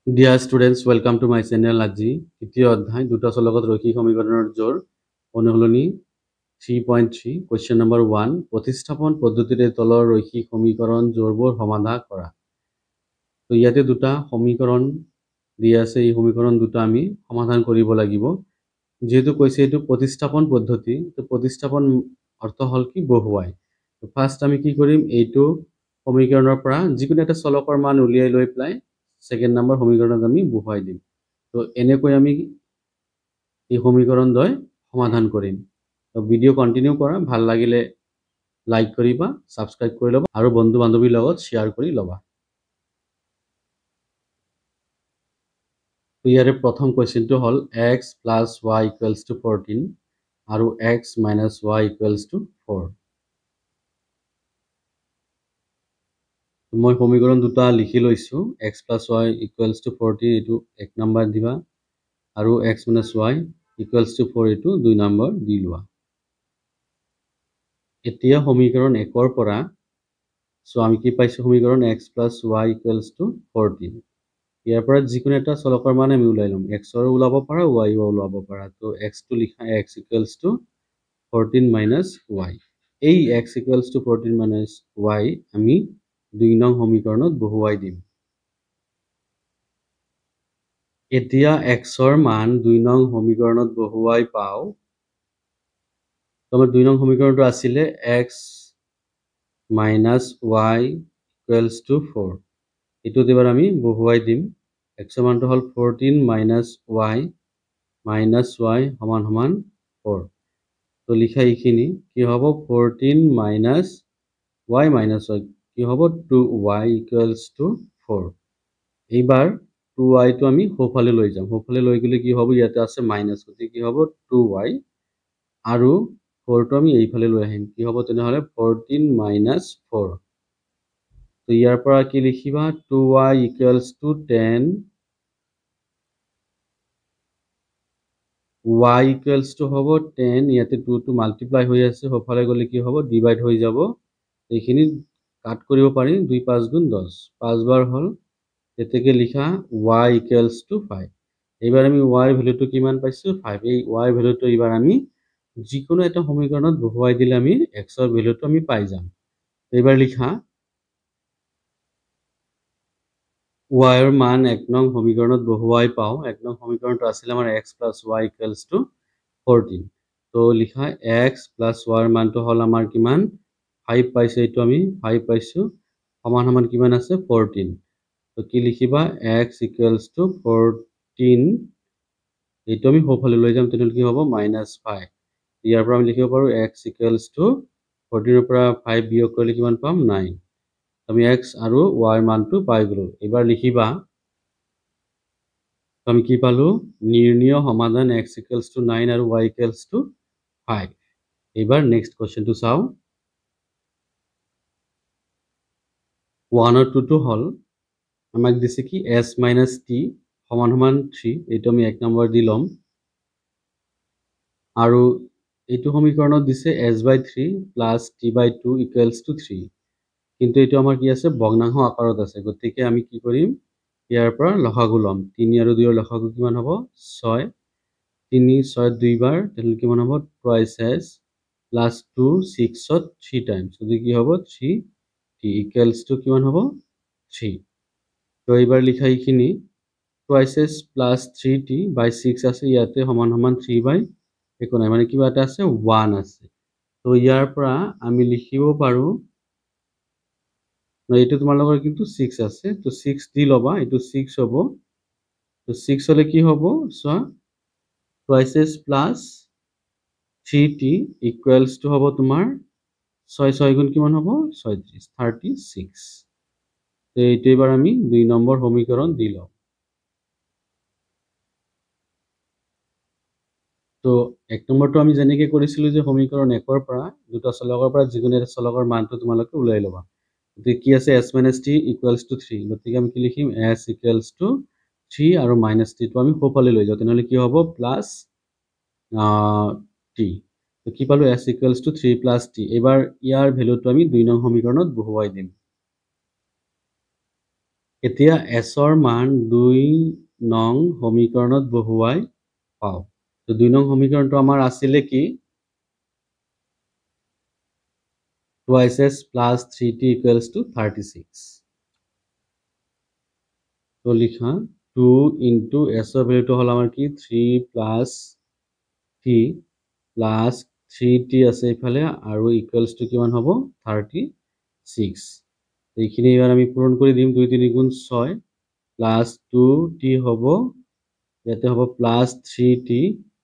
Dear students, welcome to my channel আজি তৃতীয় অধ্যায় দুটা চলকত রৈখিক সমীকরণের জোর অনুশীলনী 3.3 কোয়েশ্চন নাম্বার 1 প্রতিস্থাপন পদ্ধতিৰে তলৰ ৰৈখিক সমীকৰণ জোৰবোৰ সমাধান কৰা। তো ইয়াতে দুটা সমীকৰণ দিয়া আছে, এই সমীকৰণ দুটা আমি সমাধান কৰিব লাগিব। যেহেতু কৈছে এইটো প্ৰতিস্থাপন পদ্ধতি, তো প্ৰতিস্থাপন অৰ্থ হল কি বহুৱাই। তো ফাৰ্স্ট আমি কি কৰিম, এইটো সমীকৰণৰ পৰা যিকোনো এটা চলকৰ মান উলিয়াই লৈ পেলাই সেকেন্ড নাম্বাৰ সমীকৰণত আমি বহুৱাই দিম। তো এনেকৈ আমি এই সমীকৰণ দ্বয় সমাধান কৰিম। তো ভিডিও কন্টিনিউ কৰা, ভাল লাগিলে লাইক কৰিবা, সাবস্ক্ৰাইব কৰি ল'বা আৰু বন্ধু বান্ধৱীৰ লগত শ্বেয়াৰ কৰি ল'বা। তো ইয়াৰে প্ৰথম কোৱেশ্চনটো হ'ল x + y = 14 আৰু x - y = 4। মই সমীকৰণ দুটা লিখি লৈছো। x + y = 14 এইটো 1 নম্বৰ দিবা আৰু x - y = 4 এইটো 2 নম্বৰ দি লোৱা। এতিয়া সমীকৰণ 1 পৰা আমি কি পাইছো, সমীকৰণ x + y = 14। ইয়াৰ পৰা যিকোনো এটা চলকৰ মান আমি উলাই লম, x ৰ ওলাব পাৰা, y ৰ ওলাব পাৰা। তো x টো লিখা x = 14 - y। এই x = 14 - y আমি 2 নং সমীকৰণত বহুৱাই দিম। এতিয়া x ৰ মান 2 নং সমীকৰণত বহুৱাই পাও। তোমাৰ 2 নং সমীকৰণটো আছিলে x - y = 4। এটোত এবাৰ আমি বহুৱাই দিম। x ৰ মানটো হল 14 - y - y = 4। তো লিখা এইখিনি কি হ'ব, 14 - y - y কি হ'ব, 2y = 4। এইবাৰ 2y টো আমি সোঁফালে লৈ যাম। সোঁফালে লৈ গ'লে কি হ'ব, ইয়াতে আছে মাইনাস, গতিকে কি হ'ব 2y আৰু 4 টো আমি এইফালে লৈ আহিম। কি হ'ব তেনেহলে 14 - 4। তো ইয়াৰ পৰা কি লিখিবা, 2y = 10, y = হ'ব 10, ইয়াতে 2 টো মাল্টিপ্লাই হৈ আছে, সোঁফালে গ'লে কি হ'ব, ডিভাইড হৈ যাব। এইখিনি কাট কৰিব পাৰি, 2 × 5 = 10, 5 বাৰ হ'ল। এতেকে লিখা y = 5। এইবাৰ আমি y ৰ ভ্যালুটো কিমান পাইছো, 5। এই y ৰ ভ্যালুটো এইবাৰ আমি যিকোনো এটা সমীকৰণত বহুৱাই দিলে আমি x ৰ ভ্যালুটো আমি পাই যাম। এইবাৰ লিখা y ৰ মান 1 নং সমীকৰণত বহুৱাই পাও। 1 নং সমীকৰণটো আছিল আমাৰ x + y = 14। তো লিখা x + y ৰ মানটো হল আমাৰ কিমান, 5 পাইছো। এইটো আমি 5 পাইছো, সমান সমান কিমান আছে, 14। তো কি লিখিবা, x = 14, এইটো আমি সোঁফালে লৈ যাম, তেনেহলে কি হ'ব, -5। ইয়াৰ পৰা আমি লিখিব পাৰো x = 14 ৰ পৰা 5 বিয়োগ কৰিলে কিমান পাম, 9। আমি x আৰু y ৰ মানটো পাই গলো। এবাৰ লিখিবা, আমি কি পালো, নিৰ্ণয় সমাধান x = 9 আৰু y = 5। এবাৰ নেক্সট কোৱেশ্চনটো চাও। 1 আৰু 2 টো হল আমাক দিছে কি s - t = 3, এইটো আমি 1 নম্বৰ দি লম। আৰু এইটো সমীকৰণত দিছে s/3 + t/2 = 3। কিন্তু এইটো আমাৰ কি আছে, ভগ্নাংশ আকাৰত আছে, গতিকে আমি কি কৰিম, ইয়াৰ পৰা লসাগু লম। 3 আৰু 2 ৰ লসাগু কিমান হ'ব, 6। 3 6 2 বাৰ, তেনে কিমান হ'ব, twice s plus 2 6 ত 3 times, গতিকে কি হ'ব, 3t = কিমান হ'ব, 3। তো এইবাৰ লিখা এইখিনি twice s plus 3t by 6 আছে, ইয়াতে সমান সমান 3 by একো নাই, মানে কিবা এটা আছে, 1 আছে। তো ইয়াৰ পৰা আমি লিখিব পাৰো, এইটো তোমালোকৰ কিন্তু 6 আছে, তো 6 দি ল'বা, এইটো 6 হ'ব। তো 6 হলে কি হ'ব, চোৱা, twice s plus 3t = হ'ব তোমাৰ 6 6 গুণ কিমান হ'ব, 36, 36। তো এইটো এবাৰ আমি 2 নম্বৰ সমীকৰণ দি লম। তো 1 নম্বৰটো আমি যেনেকৈ কৰিছিলো যে সমীকৰণ 1 ৰ পৰা দুটা চলকৰ পৰা যিকোনো এটা চলকৰ মানটো তোমালোকে উলাই ল'বা। গতিকে কি আছে, s - t = 3, গতিকে আমি কি লিখিম, s = 3 আৰু -t টো আমি সোঁফালে লৈ যাওঁ, তেনেহলে কি হ'ব, প্লাস t। তো কি পালো, s = 3 + t। এবাৰ ইয়াৰ ভ্যালুটো আমি 2 নং সমীকৰণত বহুৱাই দিম। এতিয়া এছৰ মান 2 নং সমীকৰণত বহুৱাই পাওঁ। তো 2 নং সমীকৰণটো আমাৰ আছিলে কি 2s plus 3t equals to 36. তো লিখা 2 into s ৰ ভ্যালুটো হল আমাৰ কি 3 plus t plus 3t আছে ইফালে আৰু ইকুৱেলছ টু কিমান হ'ব 36 এইখিনি এবাৰ আমি পূৰণ কৰি দিম 2 3 গুণ 6 plus 2t হ'ব ইয়াতে হ'ব plus 3t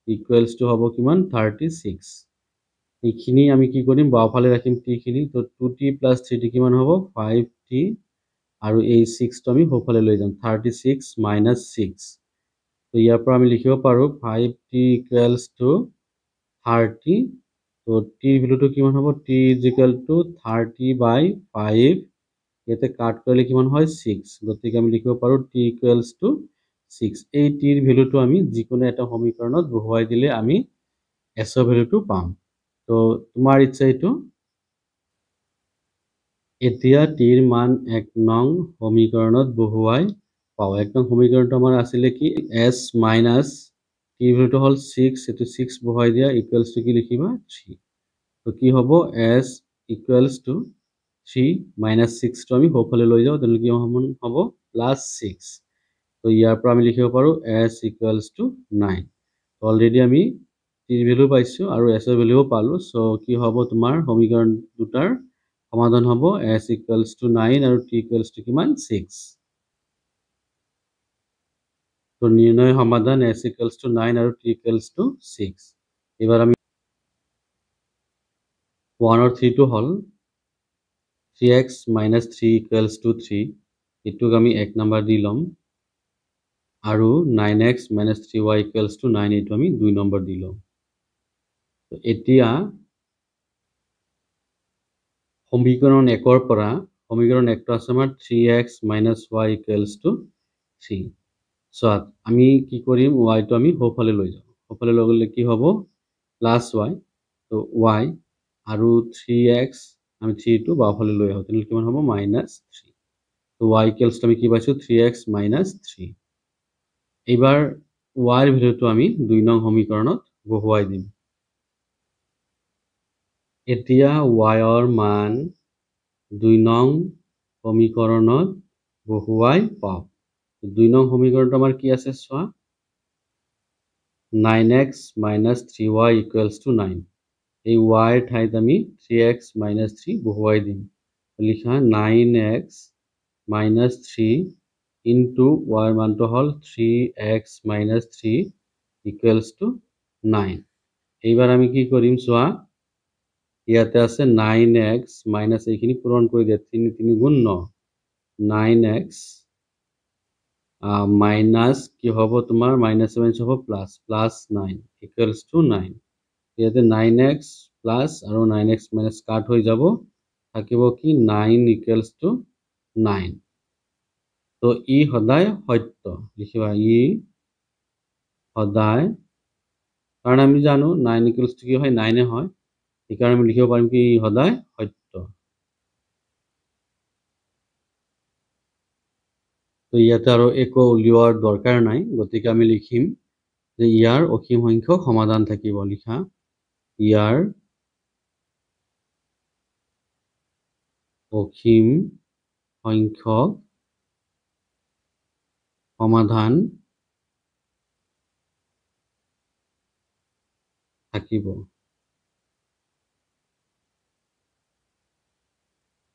ইকুৱেলছ টু হ'ব কিমান 36 এইখিনি আমি কি কৰিম বাওফালে ৰাখিম t খিনি তো 2t plus 3t কিমান হ'ব 5t আৰু এই 6 টো আমি সোঁফালে লৈ যাম 36 minus 6 তো ইয়াৰ পৰা আমি লিখিব পাৰো 5t equals to 30 তো t ভ্যালুটো কিমান হ'ব t is equal to 30 by 5 ইয়াতে কাট কৰিলে কিমান হয় 6 গতিকে আমি লিখিব পাৰো t equals to 6 এই t ৰ ভ্যালুটো আমি যিকোনো এটা সমীকৰণত বহুৱাই দিলে আমি s ৰ ভ্যালুটো পাম তো তোমাৰ ইচ্ছা এইটো এতিয়া t ৰ মান 1 নং সমীকৰণত বহুৱাই পাও 1 নং সমীকৰণটো আমাৰ আছিল কি s minus t ভ্যালুটো হল 6 এটো 6 বহাই দিয়া ইকুৱেলছ টু কি লিখিবা 3 তো কি হ'ব s equals to 3 minus 6 টো আমি সোঁফালে লৈ যাও তেনে কি হ'ব plus 6 তো ইয়াৰ পৰা আমি লিখিব পাৰো s equals to 9 অলৰেডি আমি t ৰ ভ্যালু পাইছো আৰু s ৰ ভ্যালুও পালো সো কি হ'ব তোমাৰ সমীকৰণ দুটাৰ সমাধান হ'ব s equals to 9 আৰু t equals to কিমান 6 তো নিৰ্ণয় সমাধান s equals to 9 আৰু t equals to 6 এবাৰ আমি 1 और 3 টো হল 3x minus 3 equals to 3 এটুক আমি 1 নম্বৰ দি লম আৰু 9x minus 3y equals to 9 এটো আমি 2 নম্বৰ দি লম তো এতিয়া সমীকৰণ 1 ৰ পৰা সমীকৰণ 1 টো আছে আমাৰ 3x minus y equals to 3 so আমি কি কৰিম y টো আমি সোঁফালে লৈ যাম সোঁফালে লৈ গলে কি হ'ব প্লাস y তো y আৰু 3x আমি 3 টো বাওফালে লৈ আহো তেনে কিমান হ'ব -3 তো y ইকুৱেলছ আমি কি পাইছো 3x - 3 এবাৰ y ৰ ভ্যালুটো আমি 2 নং সমীকৰণত বহুৱাই দিম এতিয়া y ৰ মান 2 নং সমীকৰণত বহুৱাই পাও 2 নং সমীকৰণটো আমাৰ কি আছে চোৱা 9x - 3y equals to 9 এই y ৰ ঠাইত আমি 3x - 3 বহুৱাই দিম লিখা 9x - 3 into y ৰ মানটো হল 3x - 3 equals to 9 এইবাৰ আমি কি কৰিম চোৱা ইয়াতে আছে 9x minus এইখিনি পূৰণ কৰি দিয়া 3 3 গুণ 9 9x minus কি হ'ব তোমাৰ minus 7 হ'ব plus plus 9 equals to 9 ইয়াতে 9x plus আৰু 9x minus কাট হৈ যাব থাকিব কি 9 equals to 9 তো ই সদায় সত্য লিখিবা ই সদায় কাৰণ আমি জানো 9 equals to কি হয় 9 এ হয় এইকাৰণে আমি লিখিব পাৰিম কি সদায় সত্য তো ইয়াতে আৰু একো উলিওৱাৰ দৰকাৰ নাই গতিকে আমি লিখিম যে ইয়াৰ অসীম সংখ্যক সমাধান থাকিব লিখা ইয়াৰ অসীম সংখ্যক সমাধান থাকিব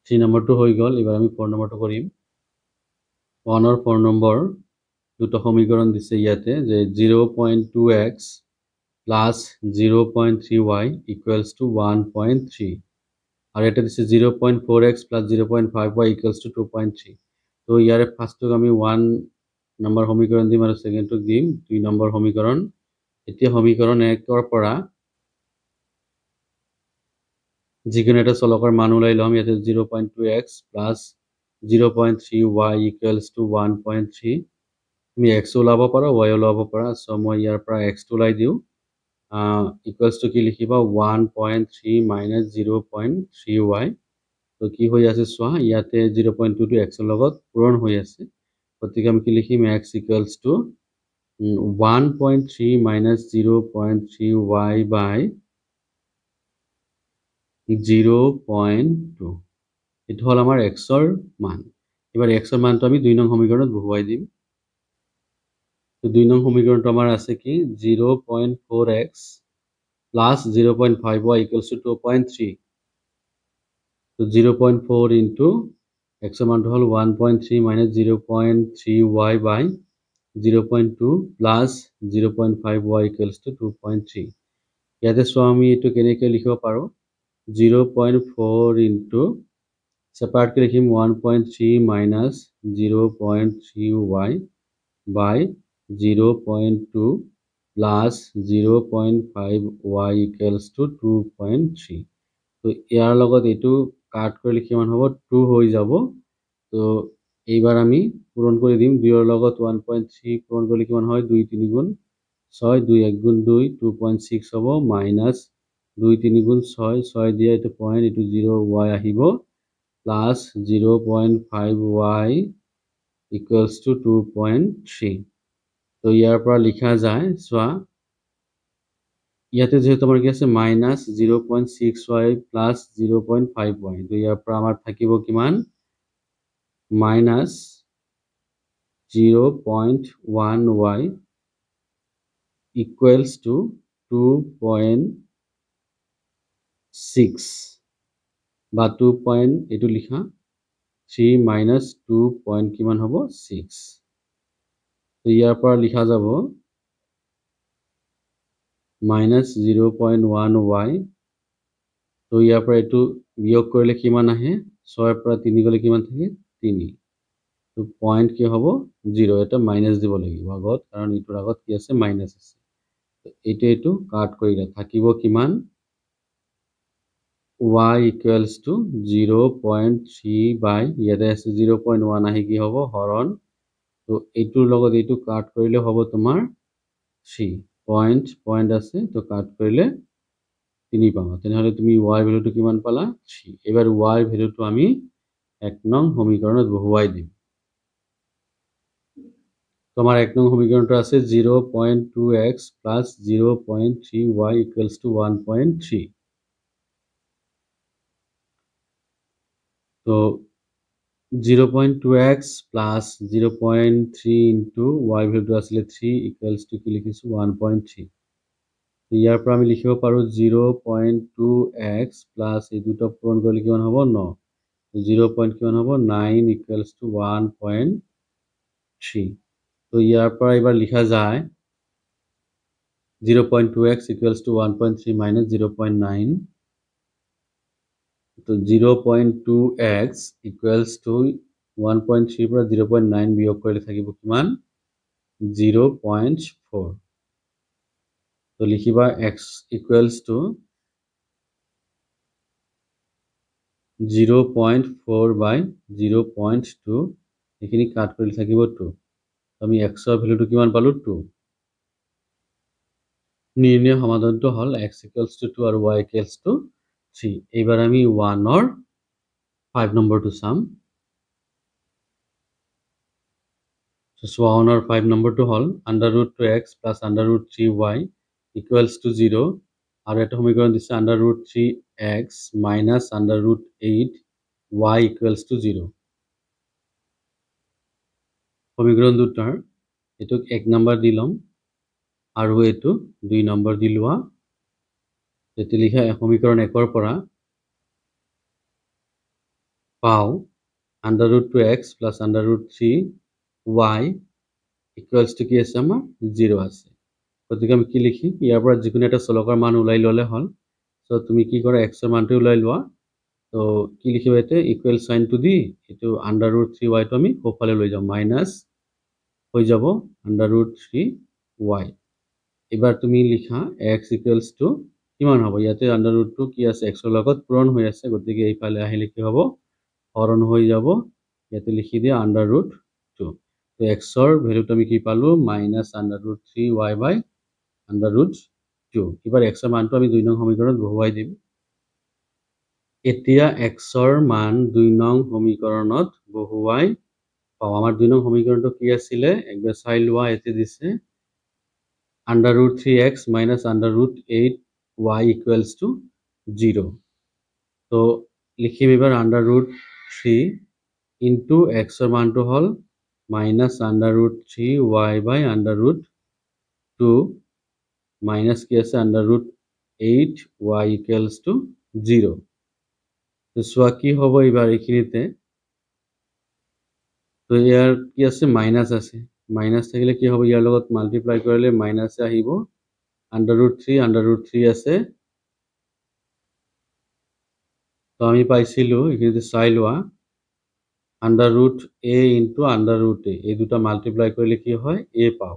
3 নম্বৰটো হৈ গল এবাৰ আমি 4 নম্বৰটো কৰিম 1 और 4 নম্বৰ দুটো সমীকৰণ দিছে ইয়াতে যে 0.2x plus 0.3y equals to 1.3 আৰু এটা দিছে 0.4x plus 0.5y equals to 2.3 তো ইয়াৰে ফাৰ্ষ্টটো আমি 1 নম্বৰ সমীকৰণ দিম আৰু সেকেন্ডটো দিম 2 নম্বৰ সমীকৰণ এতিয়া সমীকৰণ 1 ৰ পৰা যিকোনো এটা চলকৰ মান উলাই লম ইয়াতে 0.2x plus 0.3y equals to 1.3 তুমি x ওলাব পাৰা y ওলাব পাৰা সো মই ইয়াৰ পৰা x ওলাই দিও equals to কি লিখিবা 1.3 minus 0.3y তো কি হৈ আছে চোৱা ইয়াতে 0.2 টো x ৰ লগত পূৰণ হৈ আছে গতিকে আমি কি লিখিম x equals to 1.3 minus 0.3y by 0.2 এইটো হ'ল আমাৰ xৰ মান এবাৰ xৰ মানটো আমি 2 নং সমীকৰণত বহুৱাই দিম তো 2 নং সমীকৰণটো আমাৰ আছে কি 0.4x plus 0.5y equals to 2.3 তো 0.4 into x ৰ মানটো হ'ল 1.3 minus 0.3y by 0.2 plus 0.5y equals to 2.3 ইয়াতে চোৱা আমি এইটো কেনেকৈ লিখিব পাৰো 0.4 into separate ke likhim 1.3 minus 0.3y by 0.2 plus 0.5y equals to 2.3 তো ইয়াৰ লগত এটো কাট কৰি লিখিমান হ'ব 2 হৈ যাব তো এইবাৰ আমি পূৰণ কৰি দিম 2 ৰ লগত 1.3 পূৰণ কৰিলে কিমান হয় 2 3 গুণ 6 2 1 গুণ 2 2.6 হ'ব মাইনাস 2 3 গুণ 6 6 দিয়া এটো পয়েন্ট এটো 0y আহিব plus 0.5y equals to 2.3 তো ইয়াৰ পৰা লিখা যায় সোৱা ইয়াতে যেহেতু আমাৰ কি আছে minus 0.6y plus 0.5y তো ইয়াৰ পৰা আমাৰ থাকিব কিমান minus 0.1y equals to 2.6 বা 2 পয়েন্ট এটো লিখা 3 minus 2 পয়েন্ট কিমান হ'ব 6 তো ইয়াৰ পৰা লিখা যাব minus 0.1y তো ইয়াৰ পৰা এটো বিয়োগ কৰিলে কিমান আহে 6 ৰ পৰা 3 গলে কিমান থাকে 3 তো পয়েন্ট কি হ'ব 0 এটা মাইনাস দিব লাগিব আগত কাৰণ ইটোৰ আগত কি আছে মাইনাস আছে তো এটো কাট কৰিলে থাকিব কিমান y equals to 0.3 by ইয়াতে আছে 0.1 আহি কি হ'ব হৰণ তো এটোৰ লগত এটো কাট কৰিলে হ'ব তোমাৰ 3 পয়েন্ট আছে তো কাট কৰিলে 3 পাবা তেনেহলে তুমি y ভ্যালুটো কিমান পালা 3 এবাৰ y ভ্যালুটো আমি 1 নং সমীকৰণত বহুৱাই দিম তোমাৰ 1 নং সমীকৰণটো আছে 0.2x plus 0.3y equals to 1.3 তো 0.2x plus 0.3 into y ভ্যালুটো আছিল 3 equals to কি লিখিছো 1.3 তো ইয়াৰ পৰা আমি লিখিব পাৰো 0.2x plus এই দুটো পূৰণ কৰিলে কিমান হ'ব 9 তো 0. কিমান হ'ব 9 equals to 1.3 তো ইয়াৰ পৰা এবাৰ লিখা যায় 0.2x equals to 1.3 minus 0.9 তো 0.2x equals to 1.3 পৰা 0.9 বিয়োগ কৰিলে থাকিব কিমান 0.4 তো লিখিবা x equals to 0.4 by 0.2 এখিনি কাট কৰিলে থাকিব 2 আমি x ৰ ভ্যালুটো কিমান পালো 2 নিৰ্ণয় সমাধানটো হল x equals to 2 আৰু y equals to 3 এইবাৰ আমি 1 or 5 নম্বৰটো চাম so 1 or 5 নম্বৰটো হল under root 2x plus under root 3y equals to 0 আৰু এটা সমীকৰণ দিছে under root 3x minus under root 8y equals to 0 সমীকৰণ দুটাৰ এটোক 1 নম্বৰ দি লম আৰু এটো 2 নম্বৰ দি লোৱা যেতি লিখা সমীকৰণ 1 ৰ পৰা পাও under root 2x plus under root 3y equals to কি আছে আমাৰ 0 আছে গতিকে আমি কি লিখিম ইয়াৰ পৰা যিকোনো এটা চলকৰ মান উলাই ললে হল সো তুমি কি কৰা x ৰ মানটো উলাই লোৱা তো কি লিখিবা এতে ইকুৱেল সাইনটো দি এটো under root 3y টো আমি ওফালে লৈ যাম মাইনাস হৈ যাব under root 3y এবাৰ তুমি লিখা x equals to কিমান হ'ব ইয়াতে under root 2 কি আছে x ৰ লগত পূৰণ হৈ আছে গতিকে এইফালে আহিলে কি হ'ব হৰণ হৈ যাব ইয়াতে লিখি দিয়া under root 2 তো x ৰ ভ্যালুটো আমি কি পালো minus under root 3y by under root 2 এবাৰ x ৰ মানটো আমি 2 নং সমীকৰণত বহুৱাই দিম এতিয়া x ৰ মান 2 নং সমীকৰণত বহুৱাই পাওঁ আমাৰ 2 নং সমীকৰণটো কি আছিলে একবাৰ চাই লোৱা এতে দিছে √3x minus √8y equals to 0 তো লিখিম এবাৰ √3 into x এর মানটো হল minus √3y by √2 minus কি আছে √8y equals to 0 তো সোয়া কি হ'ব এবাৰ এইখিনিতে তো ইয়াৰ কি আছে মাইনাস আছে মাইনাস থাকিলে কি হ'ব ইয়াৰ লগত মাল্টিপ্লাই কৰিলে মাইনাস আহিব √3 আছে তো আমি পাইছিলো এইখিনিতে চাই লোৱা √a into √a এই দুটা মাল্টিপ্লাই কৰিলে কি হয় a পাও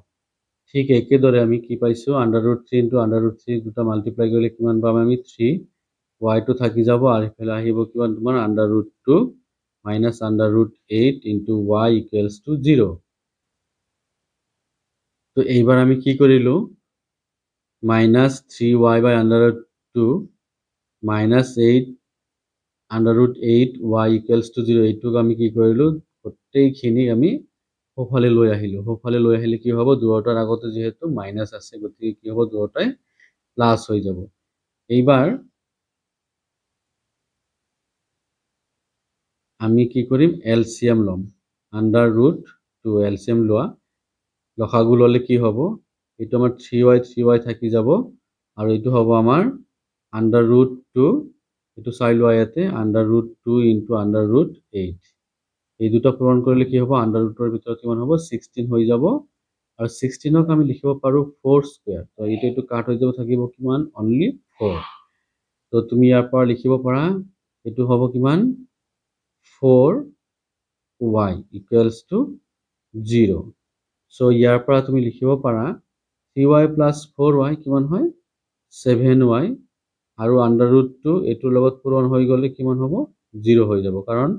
ঠিক একেদৰে আমি কি পাইছো √3 into √3 দুটা মাল্টিপ্লাই কৰিলে কিমান পাম আমি 3 y টো থাকি যাব আৰ ইফালে আহিব কিমান তোমাৰ √2 minus √8 into y equals to 0 তো এইবার আমি কি করিলো minus 3y by √2 minus 8 √8 y equals to 0 এইটুক আমি কি করিলো গোটেইখিনি আমি সোফালে লৈ আহিলো সোফালে লৈ আহিলে কি হ'ব দুয়োটাৰ আগতে যেহেতু মাইনাস আছে গতিকে কি হ'ব দুয়োটাই প্লাস হৈ যাব এইবার আমি কি কৰিম এলসিএম লম √2 এলসিএম লোৱা লসাগু ললে কি হ'ব এটো আমাৰ 3y থাকি যাব আৰু এটো হ'ব আমাৰ √2 এটো চাই লোৱা ইয়াতে √2 into √8 এই দুটা পূৰণ কৰিলে কি হ'ব √2 ভিতৰত কিমান হ'ব 16 হৈ যাব আৰু 16 ক আমি লিখিব পাৰো 4 স্কয়াৰ তো এটো কাট হৈ যাব থাকিব কিমান অনলি 4 তো তুমি ইয়াৰ পৰা লিখিব পাৰা এটো হ'ব কিমান 4y equals to 0 so ইয়াৰ পৰা তুমি লিখিব পাৰা 3y plus 4y কিমান হয় 7y আৰু √2 এটোৰ লগত পূৰণ হৈ গলে কিমান হ'ব 0 হৈ যাব কাৰণ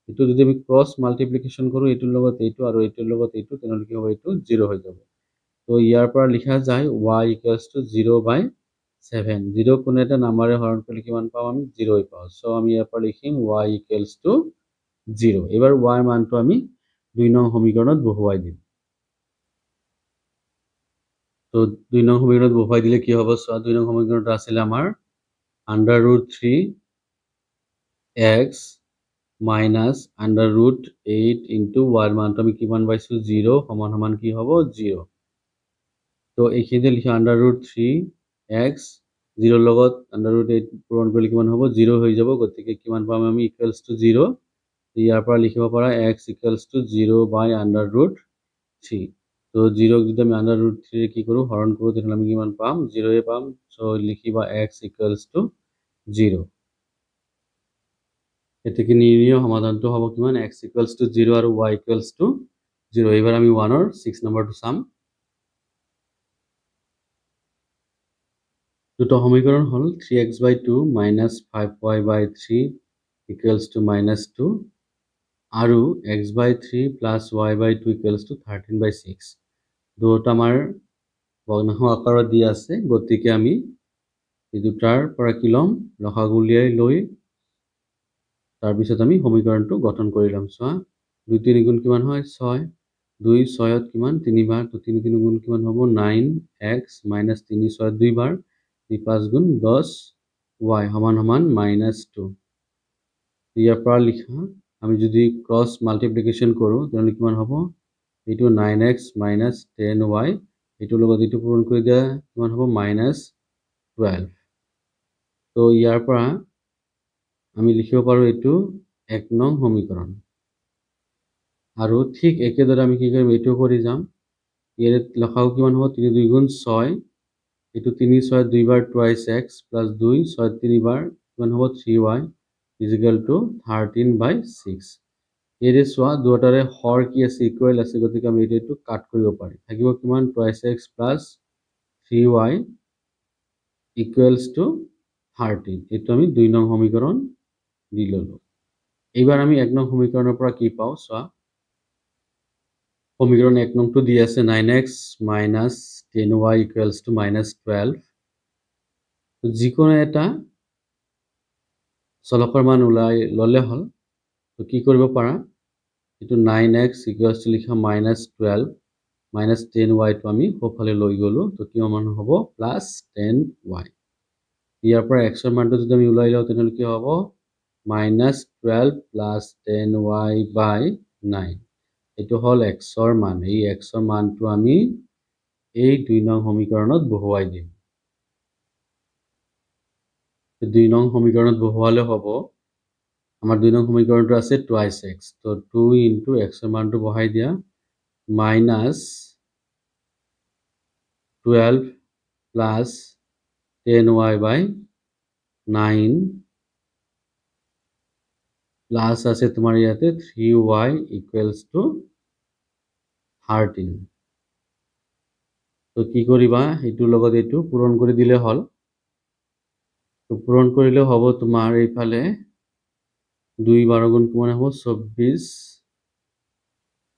এটো যদি আমি ক্ৰস মাল্টিপ্লিকেশন কৰো এটোৰ লগত এইটো আৰু এটোৰ লগত এইটো তেনলে কি হ'ব এইটো 0 হৈ যাব তো ইয়াৰ পৰা লিখা যায় y equals to 0 by 7 0 কোন এটা নাম্বাৰে হৰণ কৰিলে কিমান পাম আমি 0 পাও সো আমি ইয়াৰ পৰা লিখিম y equals to 0 এবাৰ y মানটো আমি 2 নং সমীকৰণত বহুৱাই দিম তো 2 নং সমীকৰণত বহুৱাই দিলে কি হ'ব সো 2 নং সমীকৰণটো আছিল আমাৰ √3x minus √8 into y মানটো আমি কিমান পাইছো 0 সমান সমান কি হ'ব 0 তো এইখিনিতে লিখা √3x 0 লগত √8 পূৰণ কৰিলে কিমান হ'ব 0 হৈ যাব গতিকে কিমান পাম আমি ইকুৱেলছ টু 0 ইয়াৰ পৰা লিখিব পাৰা x equals to 0 by √3 তো 0 যদি আমি √3 কি কৰো হৰণ কৰো তেতিয়াহলে আমি কিমান পাম 0 এ পাম সো লিখিবা x equals to 0 এতে কি নিৰ্ণয় সমাধানটো হ'ব কিমান x equals to 0 আৰু y equals to 0 এবাৰ আমি 1 ৰ 6 নম্বৰটো চাম দুটো সমীকৰণ হল 3x by 2 minus 5y by 3 equals to -2 আৰু x by 3 plus y by 2 equals to 13 by 6 দুটো আমাৰ ভগ্নাংশ আকাৰত দিয়া আছে গতিকে আমি এই দুটাৰ পৰা কি লম লসাগু উলিয়াই লৈ তাৰ পিছত আমি সমীকৰণটো গঠন কৰি লম চোৱা 2 3 গুণ কিমান হয় 6 2 6 ত কিমান 3 বাৰ তো 3 3 গুণ কিমান হ'ব 9x minus 3 6 2 বাৰ 5 গুণ 10 y সমান সমান -2 ইয়াৰ পৰা লিখা আমি যদি ক্ৰস মাল্টিপ্লিকেশন কৰো তেনে কিমান হ'ব এটো 9x minus 10y এটোৰ লগত এটো পূৰণ কৰি দিয়া কিমান হ'ব -12 তো ইয়াৰ পৰা আমি লিখিব পাৰো এটো 1 নং সমীকৰণ আৰু ঠিক একেদৰে আমি কি কৰিম এটো কৰি যাম ইয়াৰ লসাগু কিমান হ'ব 3 2 গুণ 6 এটো 3 6 2 বাৰ টুৱাইস x plus 2 6 3 বাৰ কিমান হ'ব 3y is equal to 13 by 6 এৰে সোয়া দুটাৰে হৰ কি আছে ইকুৱেল আছে গতিকে আমি এটো কাট কৰিব পাৰি থাকিব কিমান twice x plus 3y equals to 13 এটো আমি 2 নং সমীকৰণ দি ললো এইবাৰ আমি 1 নং সমীকৰণৰ পৰা কি পাও সোয়া সমীকৰণ 1 নংটো দি আছে 9x minus 10y equals to -12 তো যিকোনো এটা চলকৰ মান উলাই ললে হল তো কি কৰিব পাৰা এইটো 9x ইকুৱেলছ টু লিখা -12 -10y টো আমি সোঁফালে লৈ গ'লো তো কিমান হ'ব +10y ইয়াৰ পৰা x ৰ মানটো যদি আমি ওলাই লওঁ তেনেহ'লে কি হ'ব -12 + 10y / 9 এইটো হ'ল x ৰ মান এই x ৰ মানটো আমি এই 2 নং সমীকৰণত বহুৱাই দিম 2 নং সমীকৰণত বহুৱালে হ'ব আমাৰ 2 নং সমীকৰণটো আছে twice x তো 2 * x ৰ মানটো বহাই দিয়া -12 + 10y / 9 প্লাস আছে তোমাৰ ইয়াতে 3y = 13 তো কি কৰিবা এইটোৰ লগত এইটো পূৰণ কৰি দিলে হ'ল তো পূৰণ কৰিলে হ'ব তোমাৰ এইফালে 2 * 12 * কিমান হ'ব 24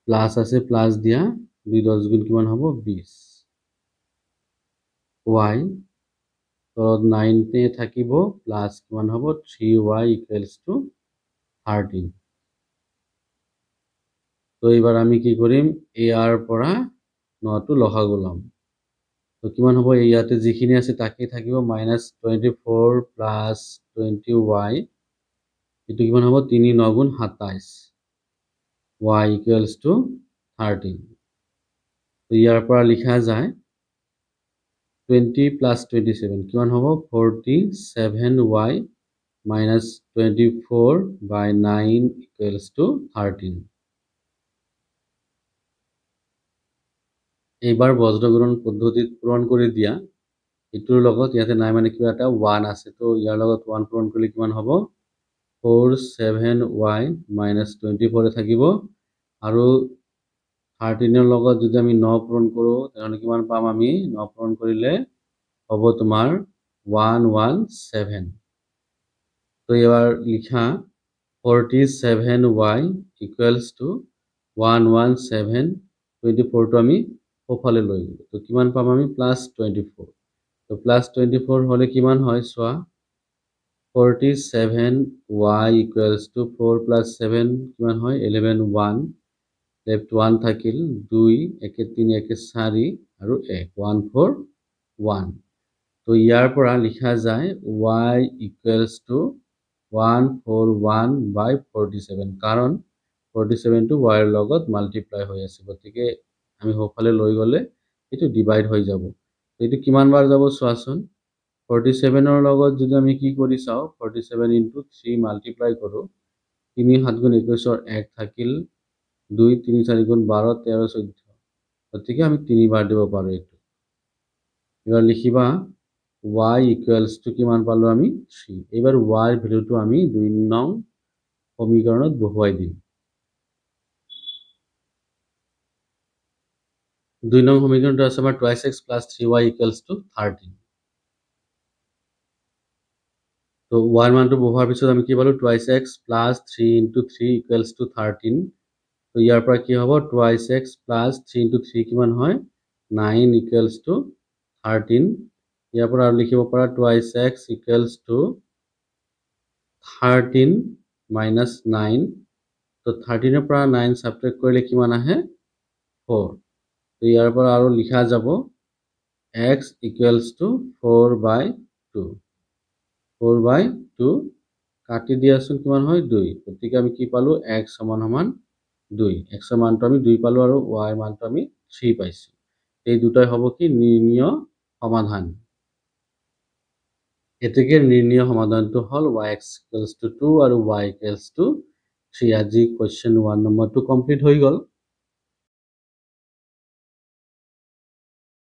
প্লাস আছে প্লাস দিয়া 2 * 10 * কিমান হ'ব 20 y তলত 9 তে থাকিব প্লাস কিমান হ'ব 3y = 13 তো এবাৰ আমি কি কৰিম এৰ পৰা 9 টো লসাগু ল'ম তো কিমান হ'ব ইয়াতে যিখিনি আছে তাকে থাকিব -24 + 20y এটো কিমান হ'ব 3 × 9 = 27 y = 13 তো ইয়াৰ পৰা লিখা যায় 20 + 27 কিমান হ'ব 47y - 24/9 = 13 এইবাৰ বজ্ৰগুণন পদ্ধতিত পূৰণ কৰি দিয়া এটোৰ লগত ইয়াতে নাই মানে কিবা এটা 1 আছে তো ইয়াৰ লগত 1 পূৰণ কৰিলে কিমান হ'ব 47y - 24 এ থাকিব আৰু 13 ৰ লগত যদি আমি 9 পূৰণ কৰো তেনে কিমান পাম আমি 9 পূৰণ কৰিলে হ'ব তোমাৰ 117 তো এবাৰ লিখা 47y = 117 24 টো আমি সোঁফালে লৈ গ'লো তো কিমান পাম আমি +24 তো +24 হলে কিমান হয় চোৱা 47y = 4 + 7 কিমান হয় 11 1 লেফট 1 থাকিল 2 1 3 1 4 আৰু 1 14 1 তো ইয়াৰ পৰা লিখা যায় y = 141/47 কাৰণ 47 টো y ৰ লগত মাল্টিপ্লাই হৈ আছে গতিকে আমি সোঁফালে লৈ গ'লে এটো ডিভাইড হৈ যাব এটো কিমান বাৰ যাব চোৱাচোন 47 ৰ লগত যদি আমি কি কৰি চাও 47 * 3 মাল্টিপ্লাই কৰো 3 7 * 21 ৰ 1 থাকিল 2 3 4 * 12 13 14 গতিকে আমি 3 বাৰ দিব পাৰো এটো এবাৰ লিখিবা y = কিমান পালো আমি 3 এবাৰ y ৰ ভ্যালুটো আমি 2 নং সমীকৰণত বহুৱাই দিম 2 নং সমীকৰণটো আছে আমাৰ twice x + 3y = 13 তো y মানটো বহুৱাৰ পিছত আমি কি পালো twice x + 3 * 3 = 13 তো ইয়াৰ পৰা কি হ'ব twice x + 3 * 3 কিমান হয় 9 = 13 ইয়াৰ পৰা আৰু লিখিব পাৰা twice x = 13 - 9 তো 13 ৰ পৰা 9 সাবট্ৰেক্ট কৰিলে কিমান আহে 4 তো ইয়াৰ পৰা আৰু লিখা যাব x = 4/2 4/2 কাটি দিয়াচোন কিমান হয় 2 গতিকে আমি কি পালো x = 2 x ৰ মানটো আমি 2 পালো আৰু y ৰ মানটো আমি 3 পাইছো এই দুটাই হ'ব কি নিৰ্ণয় সমাধান এতেকে নিৰ্ণয় সমাধানটো হ'ল y = 2 আৰু y = 3 আজি কোৱেশ্চন 1 নম্বৰটো কমপ্লিট হৈ গ'ল